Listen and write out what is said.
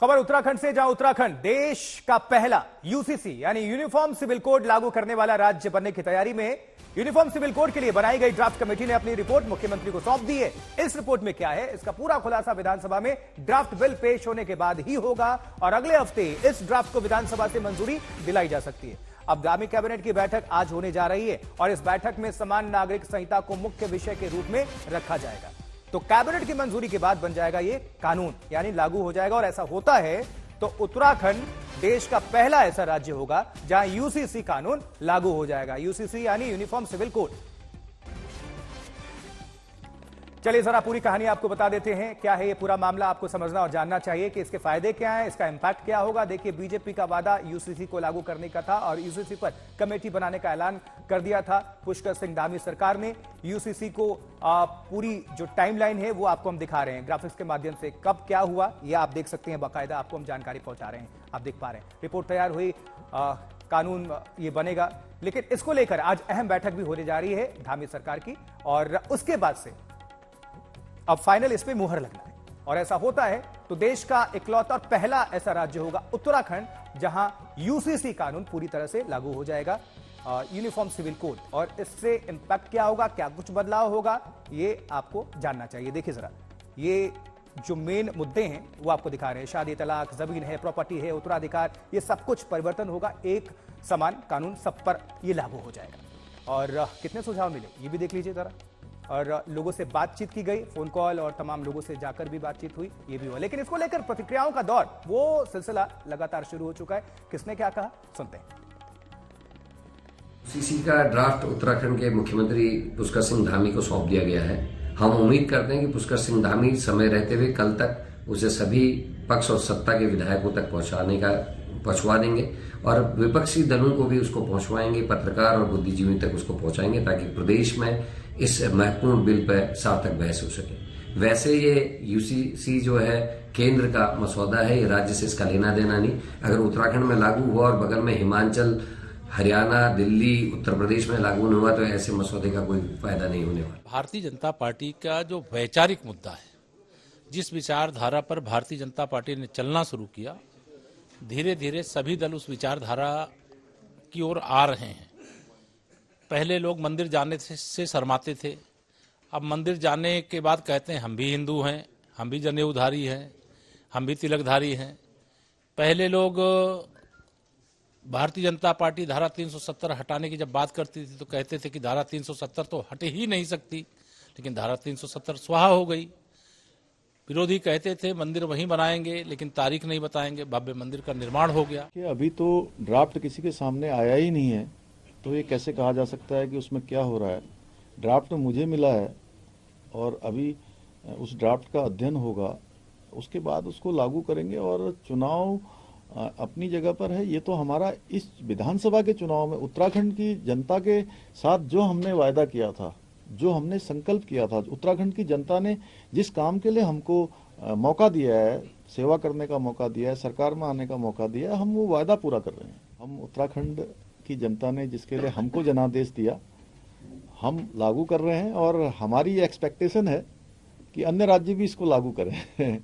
खबर उत्तराखंड से, जहां उत्तराखंड देश का पहला यूसीसी यानी यूनिफॉर्म सिविल कोड लागू करने वाला राज्य बनने की तैयारी में। यूनिफॉर्म सिविल कोड के लिए बनाई गई ड्राफ्ट कमेटी ने अपनी रिपोर्ट मुख्यमंत्री को सौंप दी है। इस रिपोर्ट में क्या है, इसका पूरा खुलासा विधानसभा में ड्राफ्ट बिल पेश होने के बाद ही होगा और अगले हफ्ते इस ड्राफ्ट को विधानसभा से मंजूरी दिलाई जा सकती है। अब आगामी कैबिनेट की बैठक आज होने जा रही है और इस बैठक में समान नागरिक संहिता को मुख्य विषय के रूप में रखा जाएगा। तो कैबिनेट की मंजूरी के बाद बन जाएगा ये कानून, यानी लागू हो जाएगा। और ऐसा होता है तो उत्तराखंड देश का पहला ऐसा राज्य होगा जहां यूसीसी कानून लागू हो जाएगा। यूसीसी यानी यूनिफॉर्म सिविल कोड। चलिए जरा पूरी कहानी आपको बता देते हैं। क्या है ये पूरा मामला, आपको समझना और जानना चाहिए कि इसके फायदे क्या हैं, इसका इंपैक्ट क्या होगा। देखिए, बीजेपी का वादा यूसीसी को लागू करने का था और यूसीसी पर कमेटी बनाने का ऐलान कर दिया था पुष्कर सिंह धामी सरकार ने। यूसीसी को पूरी जो टाइमलाइन है वो आपको हम दिखा रहे हैं ग्राफिक्स के माध्यम से। कब क्या हुआ ये आप देख सकते हैं, बाकायदा आपको हम जानकारी पहुंचा रहे हैं। आप देख पा रहे हैं रिपोर्ट तैयार हुई, कानून ये बनेगा। लेकिन इसको लेकर आज अहम बैठक भी होने जा रही है धामी सरकार की और उसके बाद से अब फाइनल इस पे मुहर लगना है। और ऐसा होता है तो देश का इकलौता और पहला ऐसा राज्य होगा उत्तराखंड जहां यूसीसी कानून पूरी तरह से लागू हो जाएगा, यूनिफॉर्म सिविल कोड। और इससे इंपैक्ट क्या होगा, क्या कुछ बदलाव होगा, ये आपको जानना चाहिए। देखिए जरा, ये जो मेन मुद्दे हैं वो आपको दिखा रहे हैं। शादी, तलाक, जमीन है, प्रॉपर्टी है, उत्तराधिकार, ये सब कुछ परिवर्तन होगा। एक समान कानून सब पर ये लागू हो जाएगा। और कितने सुझाव मिले ये भी देख लीजिए जरा। और लोगों से बातचीत की गई, फोन कॉल और तमाम लोगों से जाकर भी बातचीत हुई, ये भी हुआ। लेकिन इसको लेकर प्रतिक्रियाओं का दौर, वो सिलसिला लगातार शुरू हो चुका है। किसने क्या कहा, सुनते हैं। यूसीसी का ड्राफ्ट उत्तराखंड के मुख्यमंत्री पुष्कर सिंह धामी को सौंप दिया गया है। हम उम्मीद करते हैं कि पुष्कर सिंह धामी समय रहते हुए कल तक उसे सभी पक्ष और सत्ता के विधायकों तक पहुंचवा देंगे और विपक्षी दलों को भी उसको पहुंचवाएंगे, पत्रकार और बुद्धिजीवी तक उसको पहुंचाएंगे, ताकि प्रदेश में इस महत्वपूर्ण बिल पर सार्थक बहस हो सके। वैसे ये यूसीसी जो है केंद्र का मसौदा है, ये राज्य से इसका लेना देना नहीं। अगर उत्तराखंड में लागू हुआ और बगल में हिमाचल, हरियाणा, दिल्ली, उत्तर प्रदेश में लागू नहीं हुआ तो ऐसे मसौदे का कोई फायदा नहीं होने वाला। भारतीय जनता पार्टी का जो वैचारिक मुद्दा है, जिस विचारधारा पर भारतीय जनता पार्टी ने चलना शुरू किया, धीरे धीरे सभी दल उस विचारधारा की ओर आ रहे हैं। पहले लोग मंदिर जाने से शर्माते थे, अब मंदिर जाने के बाद कहते हैं हम भी हिंदू हैं, हम भी जनेऊधारी हैं, हम भी तिलकधारी हैं। पहले लोग भारतीय जनता पार्टी धारा 370 हटाने की जब बात करती थी तो कहते थे कि धारा 370 तो हट ही नहीं सकती, लेकिन धारा 370 स्वाहा हो गई। विरोधी कहते थे मंदिर वहीं बनाएंगे लेकिन तारीख नहीं बताएंगे, भव्य मंदिर का निर्माण हो गया। कि अभी तो ड्राफ्ट किसी के सामने आया ही नहीं है, तो ये कैसे कहा जा सकता है कि उसमें क्या हो रहा है। ड्राफ्ट मुझे मिला है और अभी उस ड्राफ्ट का अध्ययन होगा, उसके बाद उसको लागू करेंगे। और चुनाव अपनी जगह पर है। ये तो हमारा इस विधानसभा के चुनाव में उत्तराखंड की जनता के साथ जो हमने वायदा किया था, जो हमने संकल्प किया था, उत्तराखंड की जनता ने जिस काम के लिए हमको मौका दिया है, सेवा करने का मौका दिया है, सरकार में आने का मौका दिया है, हम वो वायदा पूरा कर रहे हैं। हम उत्तराखंड की जनता ने जिसके लिए हमको जनादेश दिया, हम लागू कर रहे हैं और हमारी ये एक्सपेक्टेशन है कि अन्य राज्य भी इसको लागू करें।